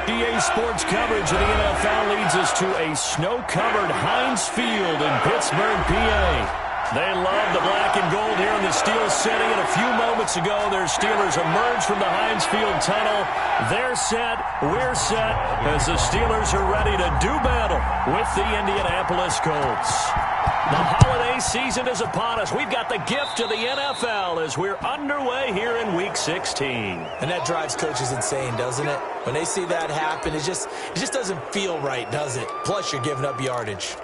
EA Sports coverage of the NFL leads us to a snow-covered Heinz Field in Pittsburgh, PA. They love the black and gold here in the Steel City, and a few moments ago, their Steelers emerged from the Heinz Field tunnel. They're set, we're set, as the Steelers are ready to do battle with the Indianapolis Colts. The holiday season is upon us. We've got the gift of the NFL as we're underway here in Week 16. And that drives coaches insane, doesn't it? When they see that happen, it just doesn't feel right, does it? Plus, you're giving up yardage.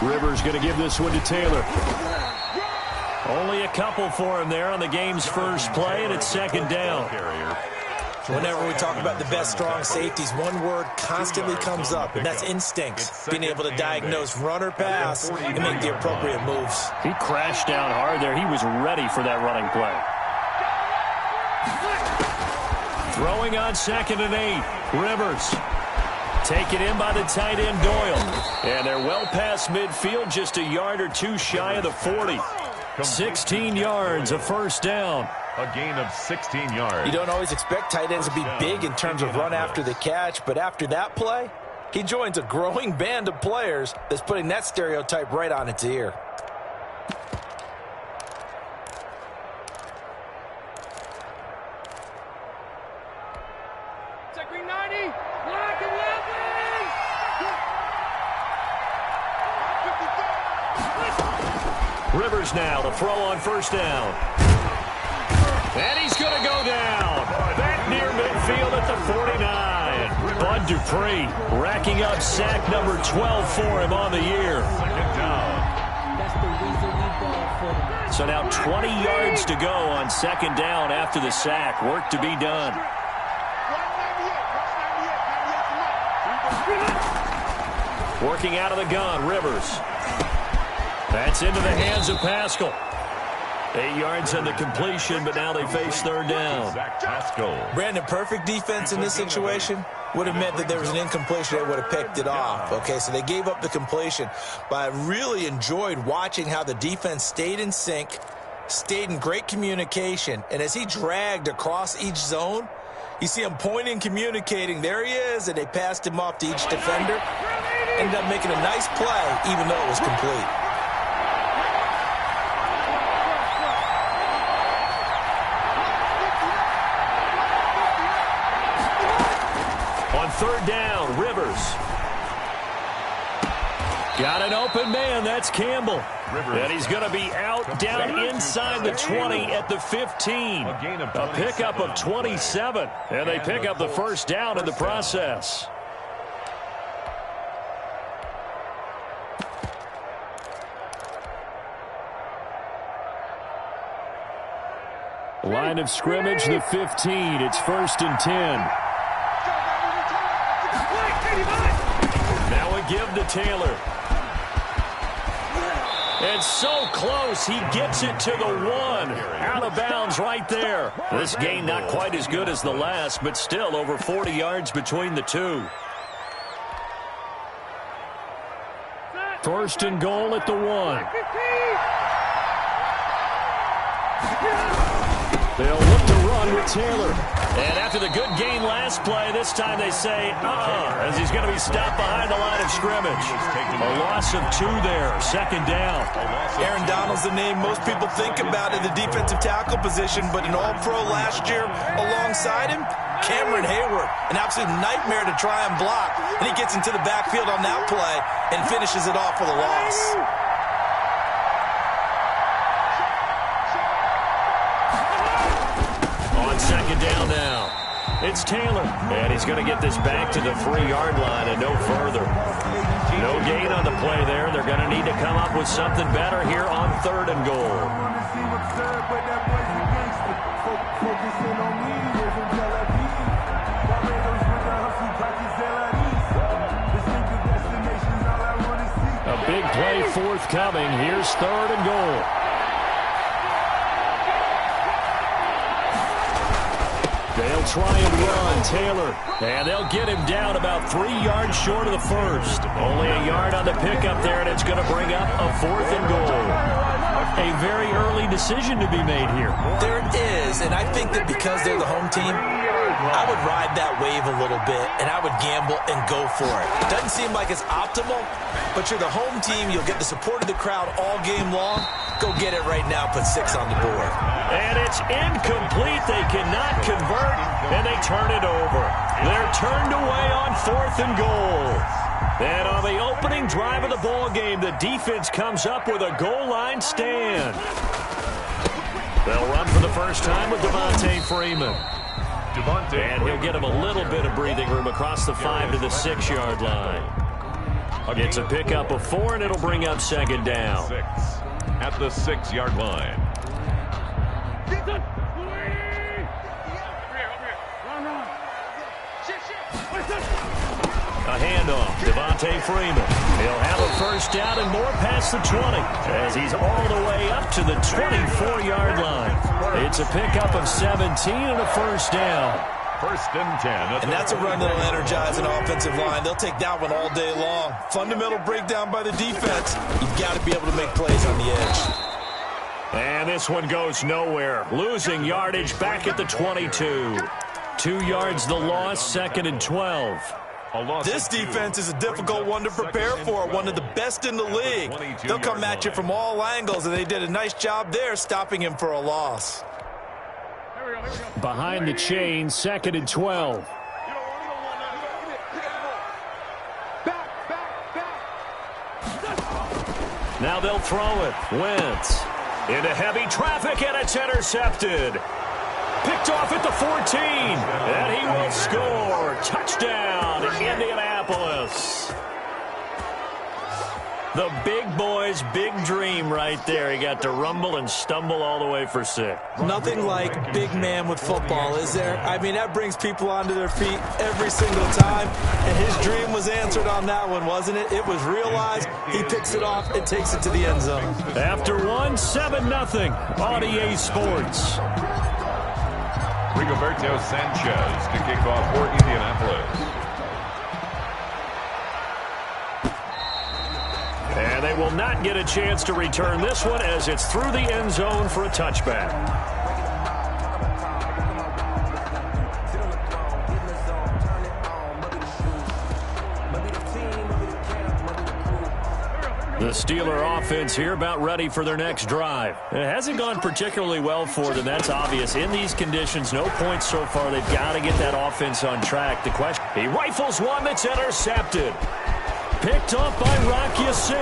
Rivers going to give this one to Taylor. Only a couple for him there on the game's first play, and it's second down. Whenever we talk about the best strong safeties, one word constantly comes up, and that's instinct. Being able to diagnose run or pass and make the appropriate moves. He crashed down hard there. He was ready for that running play. Throwing on 2nd and 8. Rivers. Taken in by the tight end Doyle. And they're well past midfield, just a yard or two shy of the 40. 16 yards, a first down. A gain of 16 yards. You don't always expect tight ends to be big in terms of run after the catch, but after that play, he joins a growing band of players that's putting that stereotype right on its ear. Rivers now to throw on first down. And he's going to go down. Back near midfield at the 49. Bud Dupree racking up sack number 12 for him on the year. So now 20 yards to go on second down after the sack. Work to be done. Working out of the gun, Rivers. That's into the hands of Pascal. 8 yards on the completion, but now they face third down. Brandon, perfect defense in this situation would have meant that there was an incompletion. They would have picked it off. Okay, so they gave up the completion. But I really enjoyed watching how the defense stayed in sync, stayed in great communication. And as he dragged across each zone, you see him pointing, communicating. There he is, and they passed him off to each defender. Ended up making a nice play, even though it was complete. Third down, Rivers. Got an open man, that's Campbell. And he's going to be out down inside the 20 at the 15. A pickup of 27. And they pick up the first down in the process. Line of scrimmage, the 15. It's 1st and 10. Now a give to Taylor. And so close, he gets it to the 1. Out of bounds right there. This gain not quite as good as the last, but still over 40 yards between the two. 1st and goal at the 1. They'll look to run with Taylor. And after the good gain last play, this time they say, as he's going to be stopped behind the line of scrimmage. A loss of 2 there, second down. Aaron Donald's the name most people think about in the defensive tackle position, but an all-pro last year alongside him, Cameron Hayward, an absolute nightmare to try and block. And he gets into the backfield on that play and finishes it off for the loss. Second down now. It's Taylor. And he's going to get this back to the 3-yard line and no further. No gain on the play there. They're going to need to come up with something better here on 3rd and goal. A big play forthcoming. Here's 3rd and goal. He'll try and run. Taylor. And they'll get him down about 3 yards short of the first. Only a yard on the pickup there, and it's going to bring up a 4th and goal. A very early decision to be made here. There is, and I think that because they're the home team, I would ride that wave a little bit, and I would gamble and go for it. Doesn't seem like it's optimal, but you're the home team. You'll get the support of the crowd all game long. Go get it right now. Put 6 on the board. And it's incomplete. They cannot convert, and they turn it over. They're turned away on 4th and goal. And on the opening drive of the ball game, the defense comes up with a goal line stand. They'll run for the first time with Devontae Freeman. And he'll get him a little bit of breathing room across the 5 to the 6-yard line. It's a pickup of 4, and it'll bring up 2nd down. 6 at the 6-yard line. A handoff, Devontae Freeman. He'll have a first down and more past the 20 as he's all the way up to the 24-yard line. It's a pickup of 17 and a first down. 1st and 10. And that's a run that'll energize an offensive line. They'll take that one all day long. Fundamental breakdown by the defense. You've got to be able to make plays on the edge. And this one goes nowhere. Losing yardage back at the 22. 2 yards the loss, 2nd and 12. This defense is a difficult one to prepare for, one of the best in the league. They'll come at you from all angles, and they did a nice job there stopping him for a loss. Behind the chain, 2nd and 12. Now they'll throw it. Wentz into heavy traffic, and it's intercepted. Picked off at the 14, and he will score. Touchdown, Indianapolis. The big boy's big dream right there. He got to rumble and stumble all the way for 6. Nothing like big man with football, is there? I mean, that brings people onto their feet every single time, and his dream was answered on that one, wasn't it? It was realized. He picks it off and takes it to the end zone. After 7-0 on EA Sports. Rigoberto Sanchez to kick off for Indianapolis. And they will not get a chance to return this one as it's through the end zone for a touchback. The Steeler offense here about ready for their next drive. It hasn't gone particularly well for them. That's obvious. In these conditions, no points so far. They've got to get that offense on track. The question, he rifles one that's intercepted. Picked up by Rocky Sin.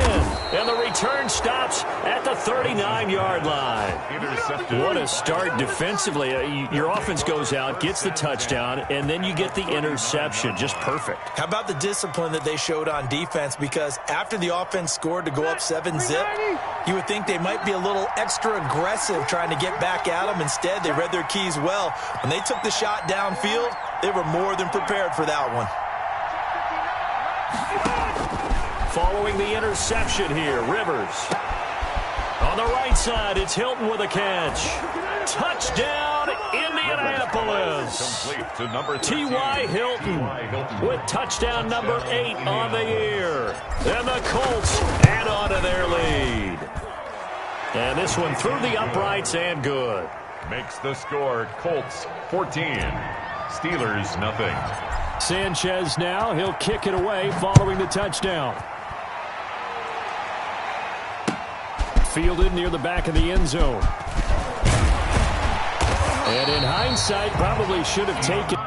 And the return stops at the 39-yard line. Intercepted. What a start defensively. Your offense goes out, gets the touchdown, and then you get the interception. Just perfect. How about the discipline that they showed on defense? Because after the offense scored to go up 7-zip, you would think they might be a little extra aggressive trying to get back at them. Instead, they read their keys well. When they took the shot downfield, they were more than prepared for that one. Following the interception here, Rivers. On the right side, it's Hilton with a catch. Touchdown, Indianapolis. Complete to number 13. T.Y. Hilton with touchdown number 8 on the year. And the Colts add on to their lead. And this one through the uprights and good. Makes the score Colts 14. Steelers nothing. Sanchez now, he'll kick it away following the touchdown. Fielded near the back of the end zone. And in hindsight, probably should have taken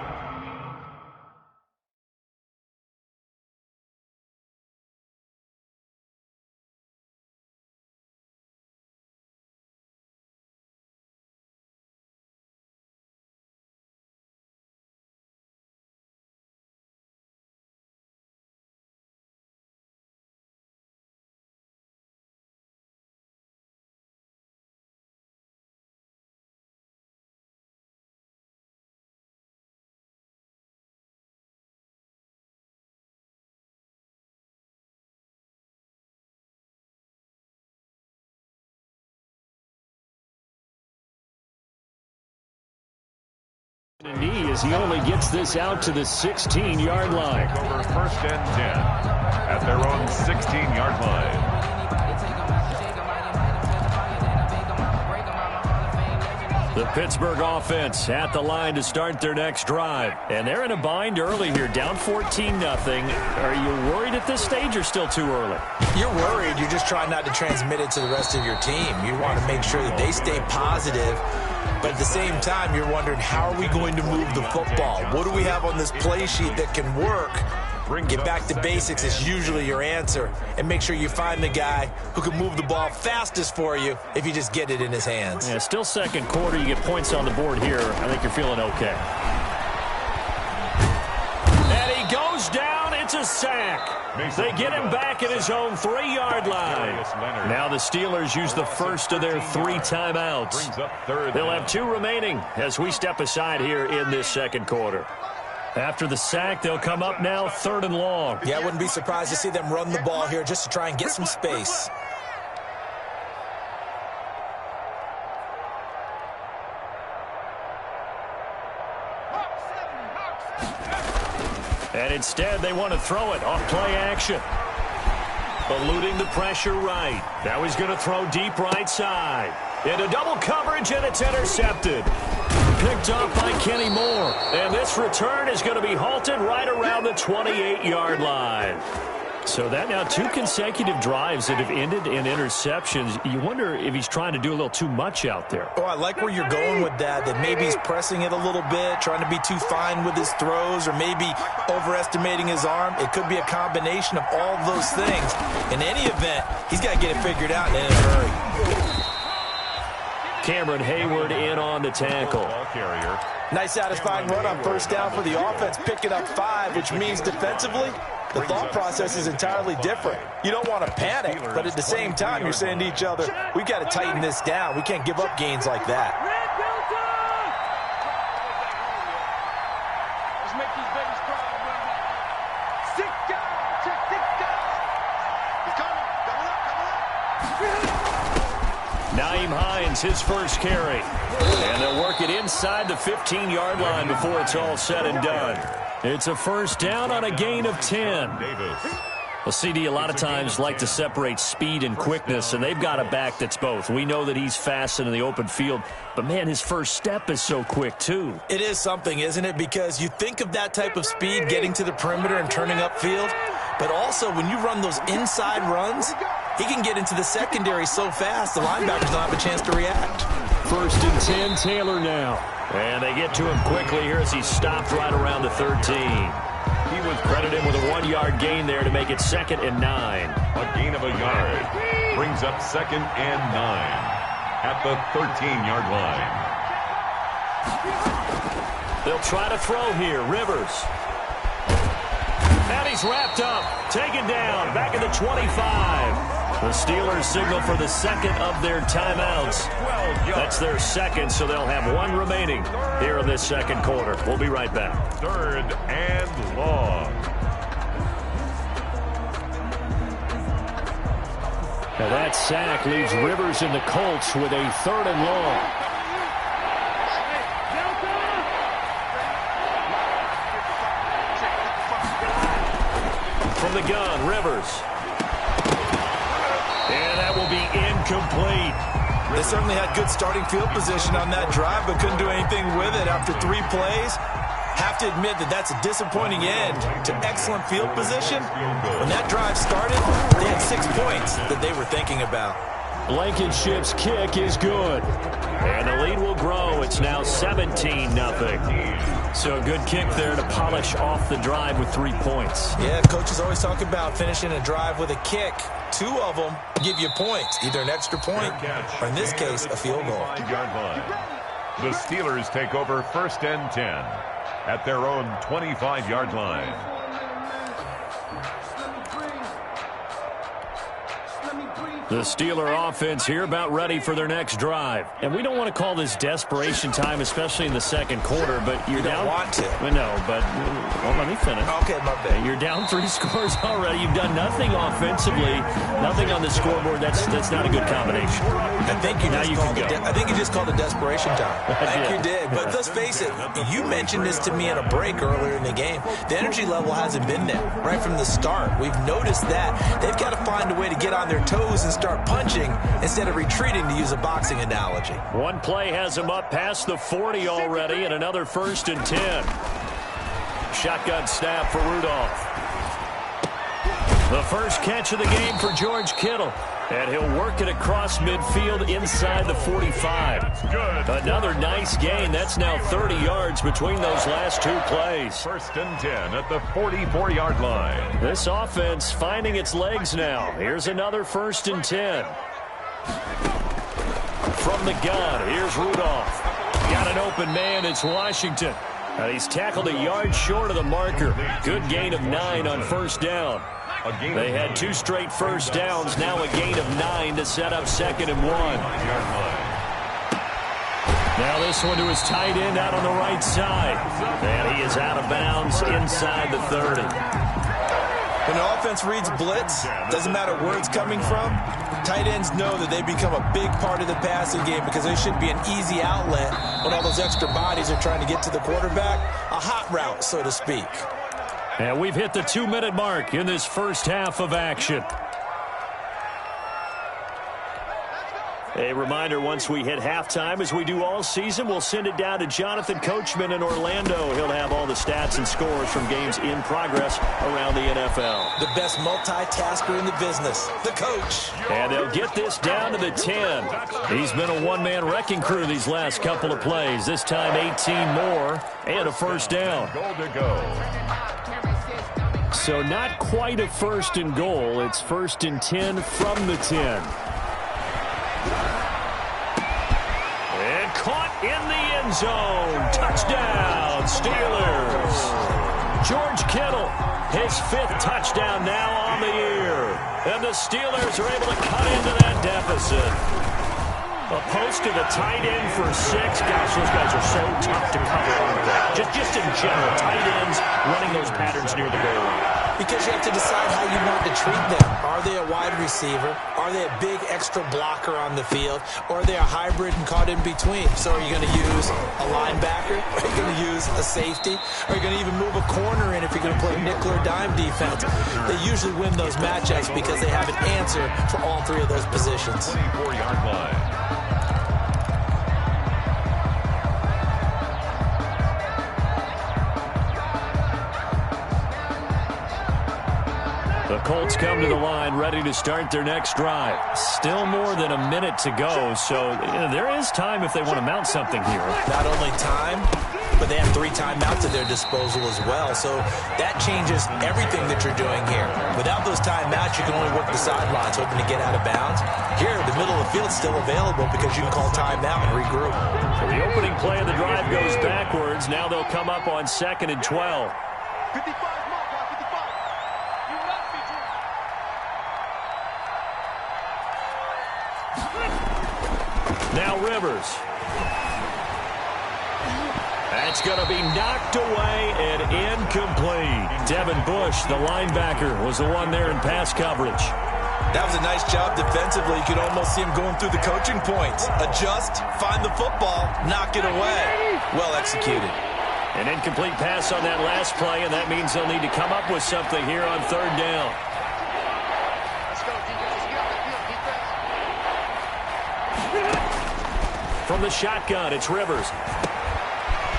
A knee as he only gets this out to the 16-yard line. Over first and 10 at their own 16-yard line. The Pittsburgh offense at the line to start their next drive. And they're in a bind early here, down 14-0. Are you worried at this stage or still too early? You're worried. You're just trying not to transmit it to the rest of your team. You want to make sure that they stay positive. But at the same time, you're wondering, how are we going to move the football? What do we have on this play sheet that can work? Get back to basics is usually your answer. And make sure you find the guy who can move the ball fastest for you if you just get it in his hands. Yeah, still second quarter. You get points on the board here. I think you're feeling okay. And he goes down. It's a sack. They get him back at his own 3-yard line. Now the Steelers use the first of their 3 timeouts. They'll have 2 remaining as we step aside here in this second quarter. After the sack, they'll come up now 3rd and long. Yeah, I wouldn't be surprised to see them run the ball here just to try and get some space. And instead, they want to throw it off play action. Eluding the pressure right. Now he's going to throw deep right side. Into double coverage, and it's intercepted. Picked off by Kenny Moore. And this return is going to be halted right around the 28-yard line. So that now 2 consecutive drives that have ended in interceptions. You wonder if he's trying to do a little too much out there. Oh, I like where you're going with that maybe he's pressing it a little bit, trying to be too fine with his throws, or maybe overestimating his arm. It could be a combination of all of those things. In any event, he's got to get it figured out in a hurry. Cameron Hayward in on the tackle. Nice satisfying run on first down for the offense, picking up 5, which means defensively, the thought process is entirely different. You don't want to panic, but at the same time, you're saying to each other, we've got to tighten this down. We can't give up gains like that. Let's make these babies cry, brother. 6 guys, check 6 guys. He's coming, double up. Nyheim Hines, his first carry. And they'll work it inside the 15-yard line before it's all said and done. It's a first down on a gain of 10. Well, CD, a lot of times like to separate speed and quickness, and they've got a back that's both. We know that he's fast in the open field, but, man, his first step is so quick, too. It is something, isn't it? Because you think of that type of speed getting to the perimeter and turning upfield, but also when you run those inside runs, he can get into the secondary so fast the linebackers don't have a chance to react. First and 10, Taylor now. And they get to him quickly here as he's stopped right around the 13. He was credited with a 1-yard gain there to make it 2nd and 9. A gain of a yard brings up 2nd and 9 at the 13-yard line. They'll try to throw here. Rivers. And he's wrapped up. Taken down. Back at the 25. The Steelers signal for the 2nd of their timeouts. That's their 2nd, so they'll have 1 remaining here in this 2nd quarter. We'll be right back. 3rd and long. Now that sack leaves Rivers and the Colts with a 3rd and long. From the gun, Rivers. And that will be incomplete. They certainly had good starting field position on that drive, but couldn't do anything with it after 3 plays. Have to admit that that's a disappointing end to excellent field position. When that drive started, they had 6 points that they were thinking about. Blankenship's kick is good. And the lead will grow. It's now 17-0. So a good kick there to polish off the drive with 3 points. Yeah, coaches always talk about finishing a drive with a kick. 2 of them give you points, either an extra point or, in this case, a field goal. The Steelers take over 1st and 10 at their own 25-yard line. The Steeler offense here about ready for their next drive. And we don't want to call this desperation time, especially in the second quarter, but you're down. You don't want to. No, but well, let me finish. Okay, my bad. You're down 3 scores already. You've done nothing offensively, nothing on the scoreboard. That's not a good combination. I think you just called it desperation time. I think you did. But let's face it, you mentioned this to me in a break earlier in the game. The energy level hasn't been there right from the start. We've noticed that. They've got to find a way to get on their toes and start punching instead of retreating, to use a boxing analogy. One play has them up past the 40 already, and another 1st and 10. Shotgun snap for Rudolph. The first catch of the game for George Kittle. And he'll work it across midfield inside the 45. Another nice gain. That's now 30 yards between those last 2 plays. 1st and 10 at the 44-yard line. This offense finding its legs now. Here's another 1st and 10. From the gun, here's Rudolph. Got an open man. It's Washington. And he's tackled a yard short of the marker. Good gain of 9 on 1st down. They had 2 straight 1st downs, now a gain of 9 to set up 2nd and 1. Now this one to his tight end out on the right side. And he is out of bounds inside the 30. When the offense reads blitz, doesn't matter where it's coming from, tight ends know that they become a big part of the passing game because they should be an easy outlet when all those extra bodies are trying to get to the quarterback. A hot route, so to speak. And we've hit the 2-minute mark in this first half of action. A reminder, once we hit halftime, as we do all season, we'll send it down to Jonathan Coachman in Orlando. He'll have all the stats and scores from games in progress around the NFL. The best multitasker in the business, the coach. And they'll get this down to the 10. He's been a one-man wrecking crew these last couple of plays. This time 18 more and a 1st down. Goal to go. So not quite a 1st and goal. It's 1st and 10 from the 10. And caught in the end zone. Touchdown, Steelers. George Kittle, his 5th touchdown now on the year. And the Steelers are able to cut into that deficit. A post to the tight end for 6. Gosh, those guys are so tough to cover, aren't they? Just in general, tight ends running those patterns near the goal line. Because you have to decide how you want to treat them. Are they a wide receiver? Are they a big extra blocker on the field? Or are they a hybrid and caught in between? So are you going to use a linebacker? Are you going to use a safety? Are you going to even move a corner in if you're going to play nickel or dime defense? They usually win those matchups because they have an answer for all 3 of those positions. 24-yard line. The Colts come to the line ready to start their next drive. Still more than a minute to go, so there is time if they want to mount something here. Not only time, but they have 3 timeouts at their disposal as well, so that changes everything that you're doing here. Without those timeouts, you can only work the sidelines, hoping to get out of bounds. Here, the middle of the field's still available because you can call timeout and regroup. So the opening play of the drive goes backwards. Now they'll come up on 2nd and 12. 55. Now Rivers. That's going to be knocked away and incomplete. Devin Bush, the linebacker, was the one there in pass coverage. That was a nice job defensively. You could almost see him going through the coaching points. Adjust, find the football, knock it away. Well executed. An incomplete pass on that last play, and that means they'll need to come up with something here on 3rd down. From the shotgun, it's Rivers.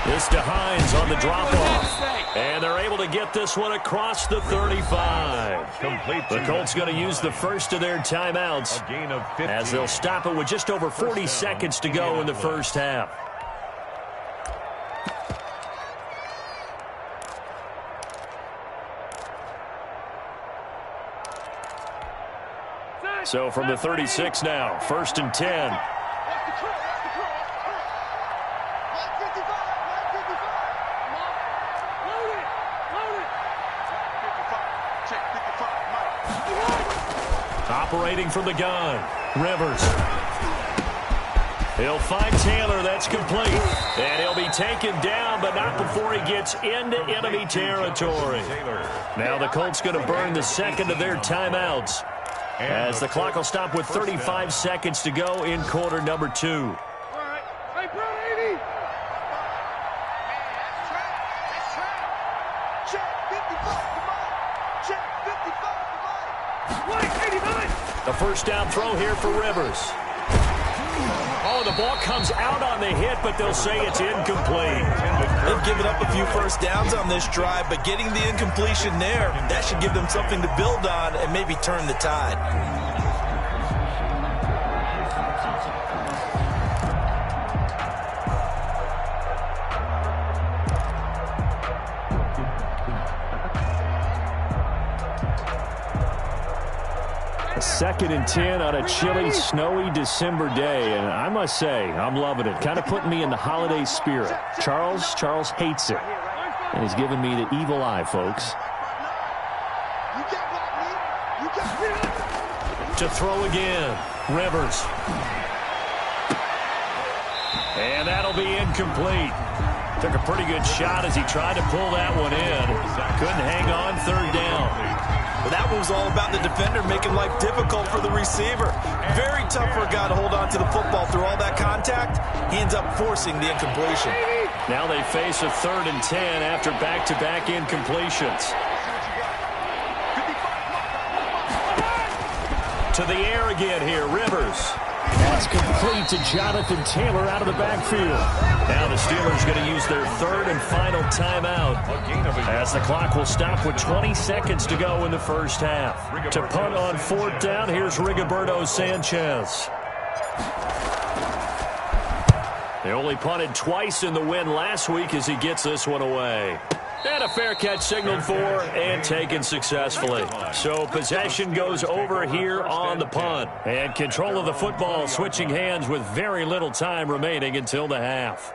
This to Hines on the drop-off. And they're able to get this one across the 35. The Colts going to use the first of their timeouts A gain of 15. as they'll stop it with just over 40 seconds to go in the first half. So from the 36 now, 1st and 10. Operating from the gun. Rivers. He'll find Taylor. That's complete. And he'll be taken down, but not before he gets into enemy territory. Now the Colts going to burn the second of their timeouts, as the clock will stop with 35 seconds to go in quarter number 2. The first down throw here for Rivers. Oh, the ball comes out on the hit, but they'll say it's incomplete. They've given up a few first downs on this drive, but getting the incompletion there, that should give them something to build on and maybe turn the tide. Second and 10 on a chilly, snowy December day, and I must say, I'm loving it. Kind of putting me in the holiday spirit. Charles hates it, and he's giving me the evil eye, folks. To throw again, Rivers. And that'll be incomplete. Took a pretty good shot as he tried to pull that one in. Couldn't hang on, third down. Well, that one was all about the defender making life difficult for the receiver. Very tough for a guy to hold on to the football through all that contact. He ends up forcing the incompletion. Now they face a 3rd and 10 after back-to-back incompletions. To the air again here, Rivers. That's complete to Jonathan Taylor out of the backfield. Now the Steelers going to use their 3rd and final timeout, as the clock will stop with 20 seconds to go in the first half. To punt on 4th down, here's Rigoberto Sanchez. They only punted twice in the win last week as he gets this one away. And a fair catch signaled for and taken successfully. So possession goes over here on the punt. And control of the football switching hands with very little time remaining until the half.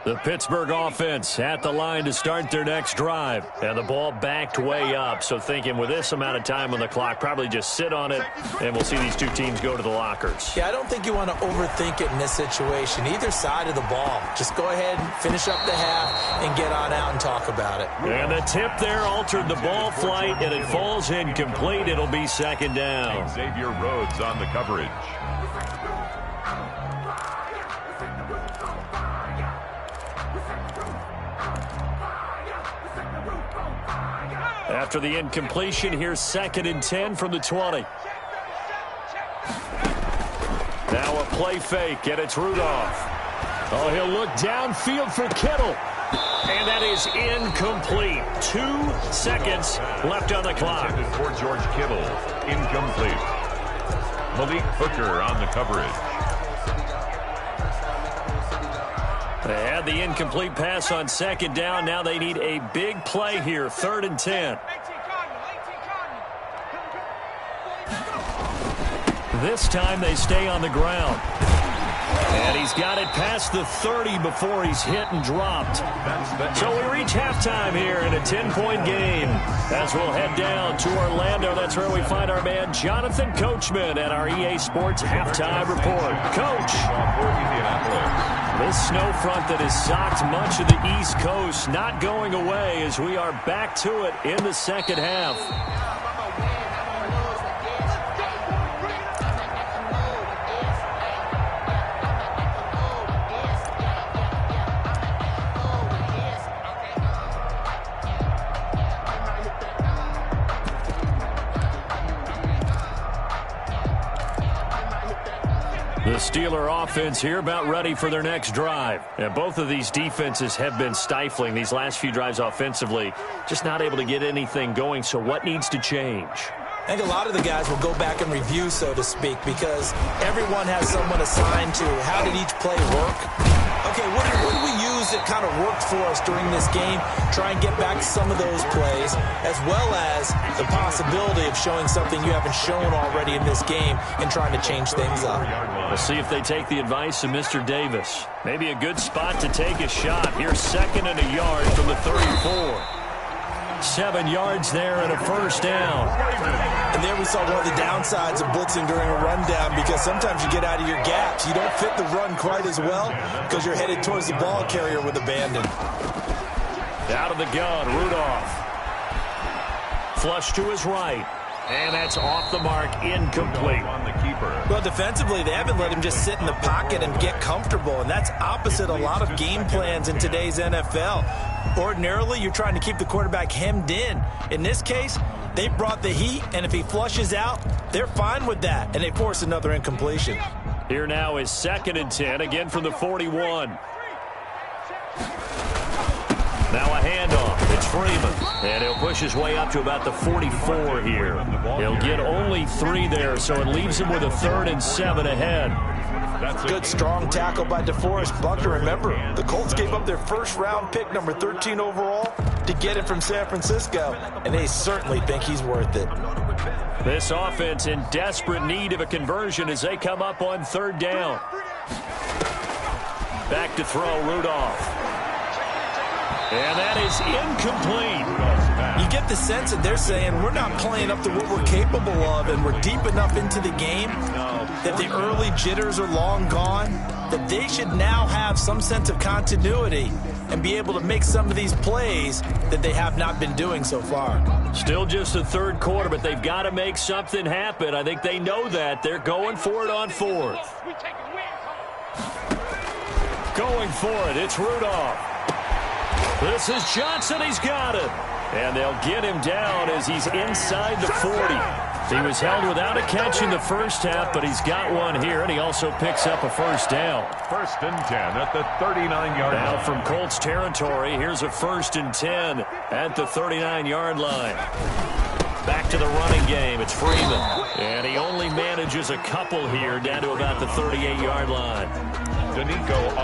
The Pittsburgh offense at the line to start their next drive. And the ball backed way up. So thinking with this amount of time on the clock, probably just sit on it, and we'll see these two teams go to the lockers. Yeah, I don't think you want to overthink it in this situation. Either side of the ball. Just go ahead and finish up the half and get on out and talk about it. And the tip there altered the ball flight, and it falls incomplete. It'll be 2nd down. Xavier Rhodes on the coverage. After the incompletion, here's 2nd and 10 from the 20. Now a play fake, and it's Rudolph. Oh, he'll look downfield for Kittle. And that is incomplete. 2 seconds left on the clock. For George Kittle, incomplete. Malik Hooker on the coverage. They had the incomplete pass on 2nd down. Now they need a big play here, 3rd and 10. This time they stay on the ground. And he's got it past the 30 before he's hit and dropped. So we reach halftime here in a 10-point game. As we'll head down to Orlando, that's where we find our man Jonathan Coachman at our EA Sports Halftime Report. Coach, this snow front that has socked much of the East Coast not going away as we are back to it in the second half. The Steeler offense here about ready for their next drive. And both of these defenses have been stifling these last few drives offensively. Just not able to get anything going, so what needs to change? I think a lot of the guys will go back and review, so to speak, because everyone has someone assigned to how did each play work. Okay, what did we use things that kind of worked for us during this game, try and get back some of those plays, as well as the possibility of showing something you haven't shown already in this game and trying to change things up. We'll see if they take the advice of Mr. Davis. Maybe a good spot to take a shot. Here's 2nd and a yard from the 34. 7 yards there and a first down. And there we saw one of the downsides of blitzing during a rundown, because sometimes you get out of your gaps. You don't fit the run quite as well because you're headed towards the ball carrier with abandon. Out of the gun, Rudolph. Flush to his right. And that's off the mark, incomplete. On the keeper. Well, defensively, they haven't let him just sit in the pocket and get comfortable, and that's opposite a lot of game plans in today's NFL. Ordinarily, you're trying to keep the quarterback hemmed in. In this case, they brought the heat, and if he flushes out, they're fine with that, and they force another incompletion. Here now is 2nd and 10, again from the 41. Now a handoff. It's Freeman. And he'll push his way up to about the 44 here. He'll get only 3 there, so it leaves him with a 3rd and 7 ahead. Good, strong tackle by DeForest Buckner. Remember, the Colts gave up their first-round pick, number 13 overall, to get him from San Francisco, and they certainly think he's worth it. This offense in desperate need of a conversion as they come up on 3rd down. Back to throw, Rudolph. And that is incomplete. You get the sense that they're saying we're not playing up to what we're capable of, and we're deep enough into the game that the early jitters are long gone, that they should now have some sense of continuity and be able to make some of these plays that they have not been doing so far. Still just the 3rd quarter, but they've got to make something happen. I think they know that. They're going for it on 4th. Going for it. It's Rudolph. This is Johnson. He's got it. And they'll get him down as he's inside the 40. He was held without a catch in the first half, but he's got one here, and he also picks up a first down. 1st and 10 at the 39-yard line. Now from Colts territory, here's a 1st and 10 at the 39-yard line. Back to the running game. It's Freeman. And he only manages a couple here down to about the 38-yard line.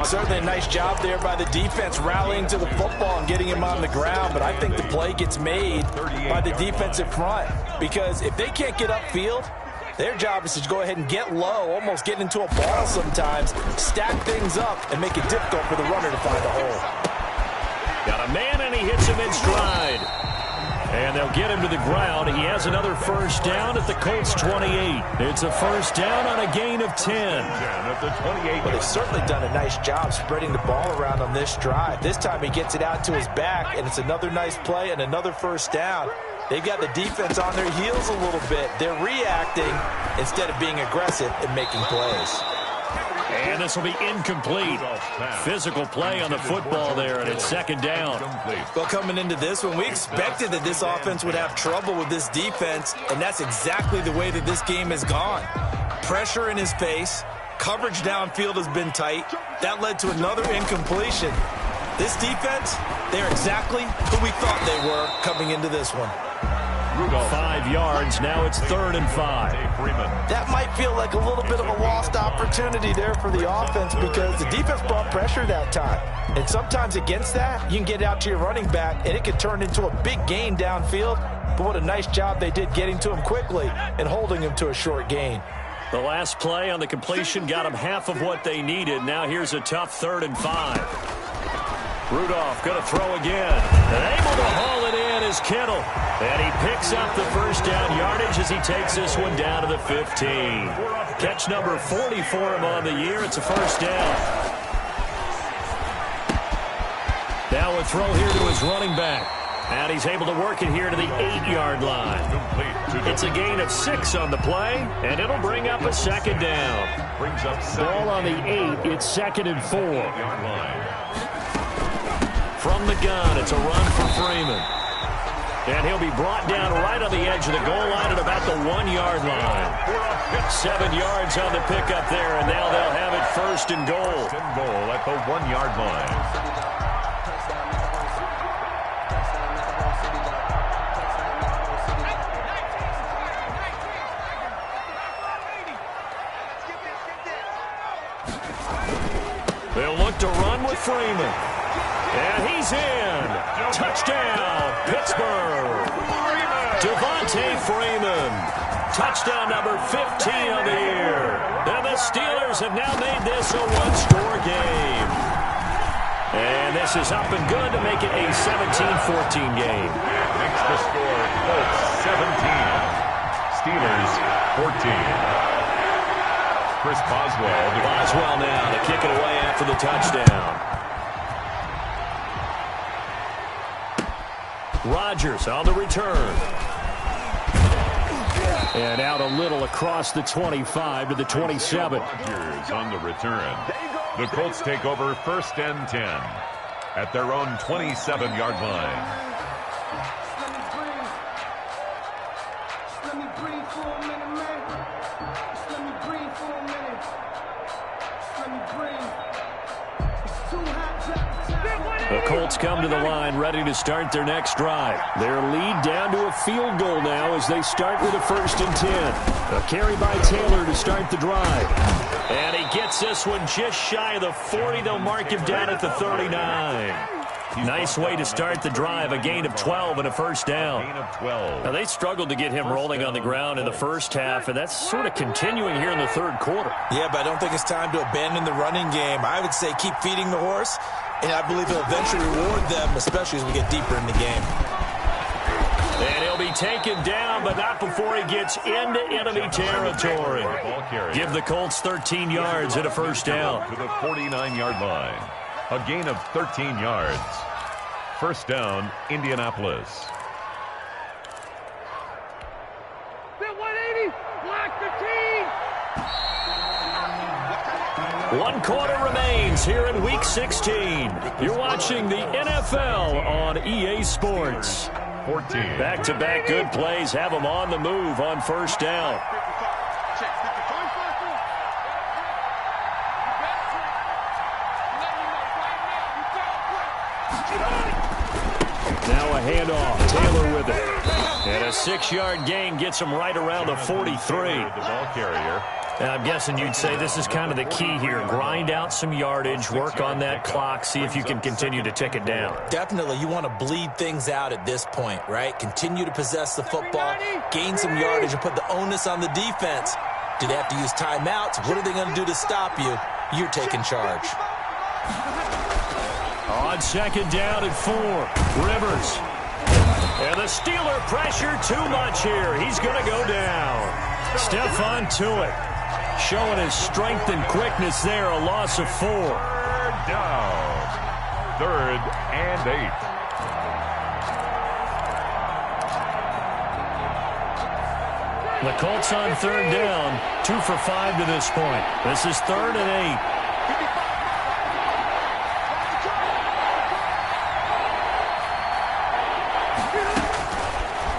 Certainly a nice job there by the defense rallying to the football and getting him on the ground, but I think the play gets made by the defensive front, because if they can't get upfield, their job is to go ahead and get low, almost get into a ball sometimes, stack things up, and make it difficult for the runner to find a hole. Got a man, and he hits him in stride. And they'll get him to the ground. He has another first down at the Colts 28. It's a first down on a gain of 10. Well, they've certainly done a nice job spreading the ball around on this drive. This time he gets it out to his back, and it's another nice play and another first down. They've got the defense on their heels a little bit. They're reacting instead of being aggressive and making plays. And this will be incomplete. Physical play on the football there, and it's 2nd down. Well, coming into this one, we expected that this offense would have trouble with this defense, and that's exactly the way that this game has gone. Pressure in his face. Coverage downfield has been tight. That led to another incompletion. This defense, they're exactly who we thought they were coming into this one. 5 yards. Now it's 3rd and 5. That might feel like a little bit of a lost opportunity there for the offense, because the defense brought pressure that time. And sometimes against that, you can get out to your running back, and it can turn into a big gain downfield. But what a nice job they did getting to him quickly and holding him to a short gain. The last play on the completion got them half of what they needed. Now here's a tough 3rd and 5. Rudolph going to throw again. And able to haul it in is Kittle. And he picks up the first down yardage as he takes this one down to the 15. Catch number 40 for him on the year. It's a first down. Now a throw here to his running back. And he's able to work it here to the 8-yard line. It's a gain of 6 on the play, and it'll bring up a 2nd down. Ball on the 8. It's 2nd and 4. From the gun, it's a run for Freeman. And he'll be brought down right on the edge of the goal line at about the 1-yard line. 7 yards on the pickup there, and now they'll have it 1st and goal. Goal at the 1-yard line. They'll look to run with with Freeman. And he's in. Touchdown, Pittsburgh. Devontae Freeman. Touchdown number 15 of the year. And the Steelers have now made this a one-score game. And this is up and good to make it a 17-14 game. Makes the score Colts 17. Steelers 14. Chris Boswell. Boswell now to kick it away after the touchdown. Rodgers on the return. And out a little across the 25 to the 27. Rodgers on the return. The Colts take over 1st and 10 at their own 27-yard line. The Colts come to the line ready to start their next drive. Their lead down to a field goal now as they start with a 1st and 10. A carry by Taylor to start the drive. And he gets this one just shy of the 40. They'll mark him down at the 39. Nice way to start the drive. A gain of 12 and a 1st down. Gain of 12. Now, they struggled to get him rolling on the ground in the first half, and that's sort of continuing here in the third quarter. Yeah, but I don't think it's time to abandon the running game. I would say keep feeding the horse, and I believe he'll eventually reward them, especially as we get deeper in the game. And he'll be taken down, but not before he gets into enemy territory. Give the Colts 13 yards and a 1st down. To the 49-yard line. A gain of 13 yards. 1st down, Indianapolis. 180, block 15. 1 quarter remains here in Week 16. You're watching the NFL on EA Sports. 14. Back-to-back good plays have them on the move on 1st down. Now a handoff. Taylor with it. And a 6-yard gain gets him right around the 43. The ball carrier. And I'm guessing you'd say this is kind of the key here. Grind out some yardage, work on that clock, see if you can continue to tick it down. Definitely, you want to bleed things out at this point, right? Continue to possess the football, gain some yardage, and put the onus on the defense. Do they have to use timeouts? What are they going to do to stop you? You're taking charge. On 2nd down and 4, Rivers. And the Steeler pressure too much here. He's going to go down. Stephon Tuitt showing his strength and quickness there. A loss of 4. 3rd down. 3rd and 8. The Colts on 3rd down. 2 for 5 to this point. This is 3rd and 8.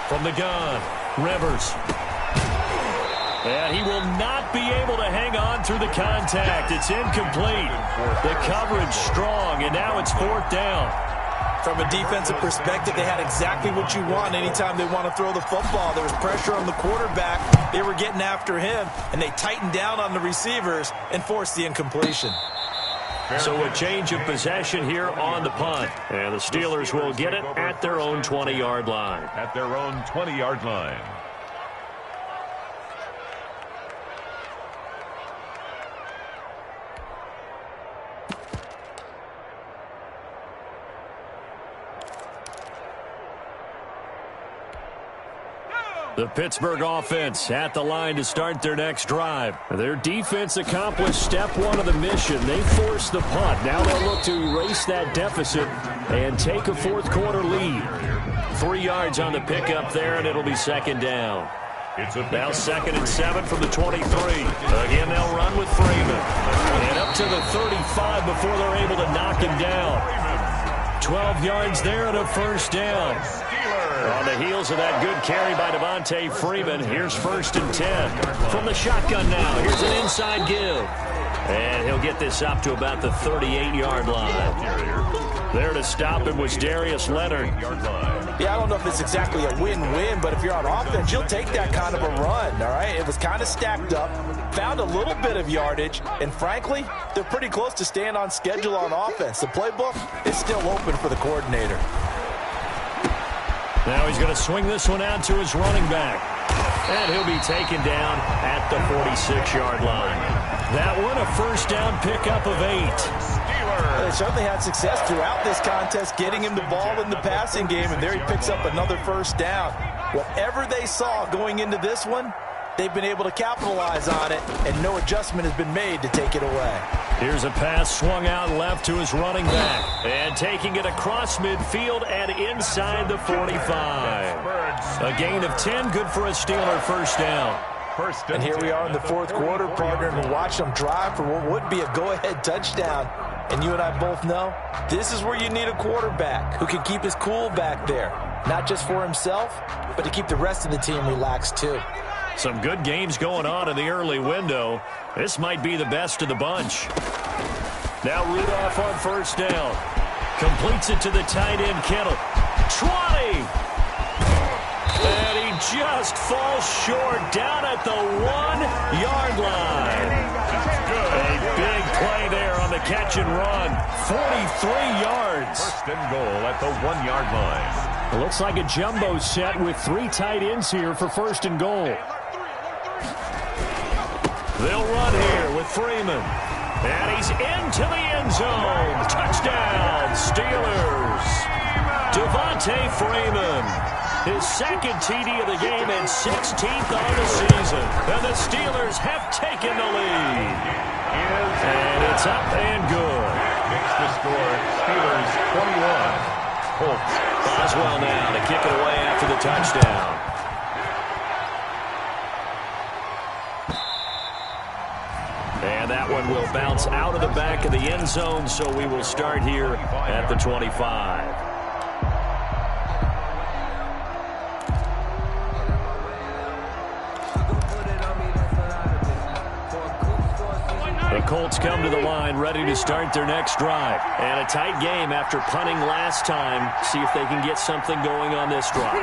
From the gun, Rivers. And he will not be able to hang on through the contact. It's incomplete. The coverage strong, and now it's 4th down. From a defensive perspective, they had exactly what you want anytime they want to throw the football. There was pressure on the quarterback. They were getting after him, and they tightened down on the receivers and forced the incompletion. So a change of possession here on the punt. And the Steelers will get it at their own 20-yard line. At their own 20-yard line. The Pittsburgh offense at the line to start their next drive. Their defense accomplished step 1 of the mission. They forced the punt. Now they'll look to erase that deficit and take a 4th quarter lead. 3 yards on the pickup there, and it'll be 2nd down. Now 2nd and 7 from the 23. Again, they'll run with Freeman. And up to the 35 before they're able to knock him down. 12 yards there and a 1st down. On the heels of that good carry by Devontae Freeman, here's 1st and 10. From the shotgun now, here's an inside give. And he'll get this up to about the 38-yard line. There to stop him was Darius Leonard. Yeah, I don't know if it's exactly a win-win, but if you're on offense, you'll take that kind of a run, all right? It was kind of stacked up, found a little bit of yardage, and frankly, they're pretty close to staying on schedule on offense. The playbook is still open for the coordinator. Now he's going to swing this one out to his running back. And he'll be taken down at the 46-yard line. That one, a first down pickup of 8. They certainly had success throughout this contest, getting him the ball in the passing game, and there he picks up another first down. Whatever they saw going into this one, they've been able to capitalize on it, and no adjustment has been made to take it away. Here's a pass swung out left to his running back. And taking it across midfield and inside the 45. A gain of 10, good for a Steeler first down. And here we are in the fourth quarter, partner, and watch them drive for what would be a go-ahead touchdown. And you and I both know this is where you need a quarterback who can keep his cool back there. Not just for himself, but to keep the rest of the team relaxed too. Some good games going on in the early window. This might be the best of the bunch. Now Rudolph on first down. Completes it to the tight end, Kittle. 20! And he just falls short down at the 1-yard line. A big play there on the catch and run. 43 yards. First and goal at the 1-yard line. It looks like a jumbo set with 3 tight ends here for first and goal. They'll run here with Freeman. And he's into the end zone. Touchdown, Steelers. Devontae Freeman. His second TD of the game and 16th on the season. And the Steelers have taken the lead. And it's up and good. Makes the score Steelers 21. Colts. Boswell now to kick it away after the touchdown. And that one will bounce out of the back of the end zone, so we will start here at the 25. The Colts come to the line, ready to start their next drive. And a tight game after punting last time. See if they can get something going on this drive.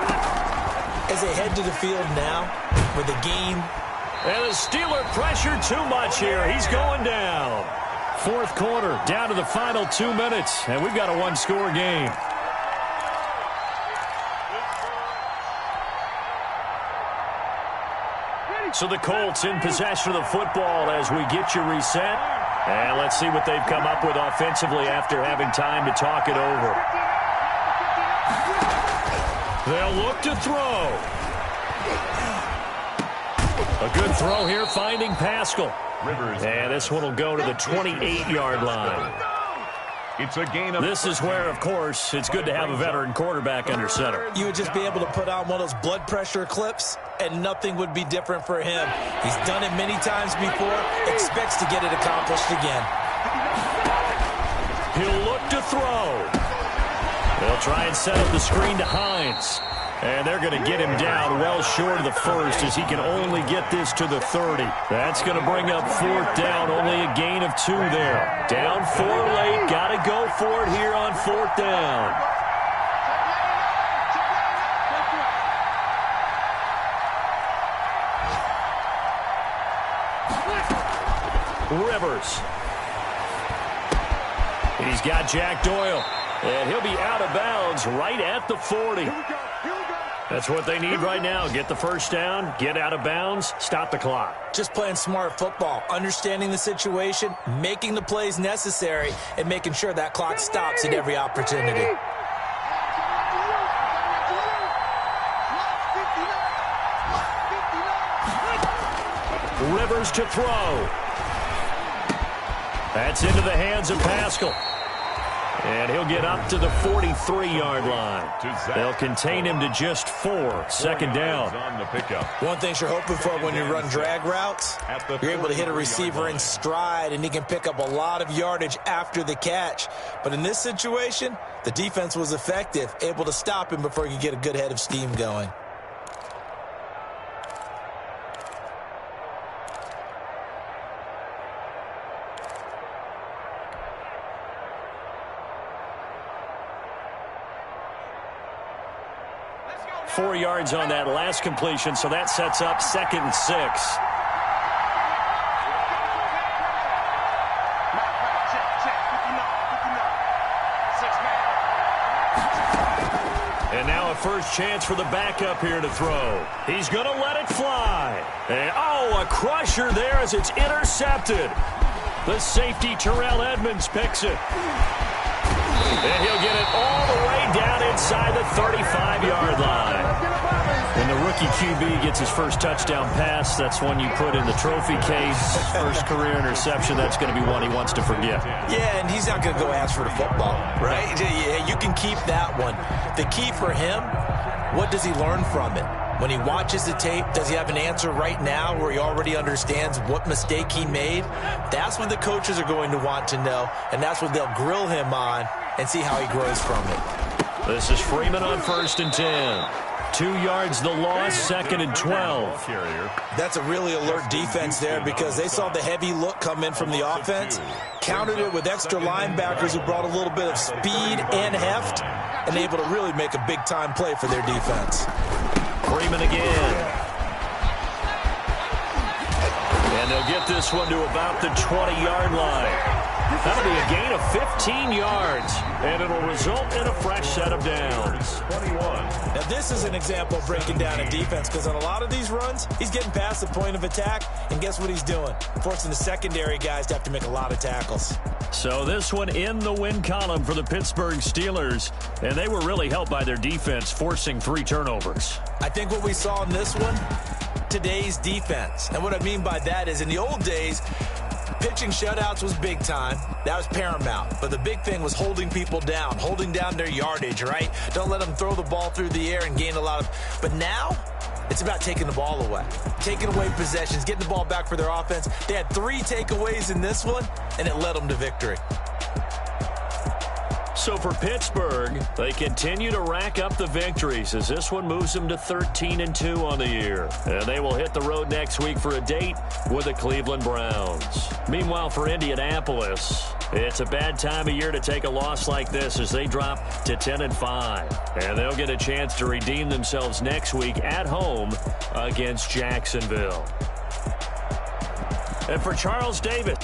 As they head to the field now for the game. And the Steeler pressure too much here. He's going down. Fourth quarter, down to the final 2 minutes. And we've got a one-score game. So the Colts in possession of the football as we get you reset. And let's see what they've come up with offensively after having time to talk it over. They'll look to throw. A good throw here, finding Pascal. And this one will go to the 28-yard line. It's a gain of... This is where, of course, it's good to have a veteran quarterback under center. You would just be able to put on one of those blood pressure clips, and nothing would be different for him. He's done it many times before, expects to get it accomplished again. He'll look to throw. They'll try and set up the screen to Hines. And they're going to get him down well short of the first as he can only get this to the 30. That's going to bring up fourth down, only a gain of 2 there. Down 4 late, got to go for it here on fourth down. Rivers. And he's got Jack Doyle. And he'll be out of bounds right at the 40. That's what they need right now. Get the first down, get out of bounds, stop the clock. Just playing smart football, understanding the situation, making the plays necessary, and making sure that clock stops at every opportunity. Rivers to throw. That's into the hands of Pascal. And he'll get up to the 43-yard line. They'll contain him to just 4. Second down. One thing you're hoping for when you run drag routes, you're able to hit a receiver in stride, and he can pick up a lot of yardage after the catch. But in this situation, the defense was effective, able to stop him before he could get a good head of steam going. 4 yards on that last completion, so that sets up 2nd and 6. And now a first chance for the backup here to throw. He's going to let it fly. And, a crusher there as it's intercepted. The safety, Terrell Edmonds, picks it. And he'll get it all the way down inside the 35-yard line. When the rookie QB gets his first touchdown pass, that's one you put in the trophy case. First career interception, that's going to be one he wants to forget. Yeah, and he's not going to go ask for the football, right? Yeah, you can keep that one. The key for him, what does he learn from it? When he watches the tape, does he have an answer right now where he already understands what mistake he made? That's what the coaches are going to want to know, and that's what they'll grill him on and see how he grows from it. This is Freeman on 1st and 10. 2 yards the loss, 2nd and 12. That's a really alert defense there because they saw the heavy look come in from the offense, countered it with extra linebackers who brought a little bit of speed and heft, and able to really make a big-time play for their defense. Freeman again. And they'll get this one to about the 20-yard line. That'll be a gain of 15 yards, and it'll result in a fresh set of downs. 21. Now, this is an example of breaking down a defense because on a lot of these runs, he's getting past the point of attack, and guess what he's doing? Forcing the secondary guys to have to make a lot of tackles. So this one in the win column for the Pittsburgh Steelers, and they were really helped by their defense, forcing 3 turnovers. I think what we saw in this one, today's defense. And what I mean by that is in the old days, pitching shutouts was big time. That was paramount. But the big thing was holding people down, holding down their yardage, right? Don't let them throw the ball through the air and gain a lot of... But now, it's about taking the ball away. Taking away possessions, getting the ball back for their offense. They had 3 takeaways in this one, and it led them to victory. So for Pittsburgh, they continue to rack up the victories as this one moves them to 13-2 on the year. And they will hit the road next week for a date with the Cleveland Browns. Meanwhile, for Indianapolis, it's a bad time of year to take a loss like this as they drop to 10-5. And they'll get a chance to redeem themselves next week at home against Jacksonville. And for Charles Davis,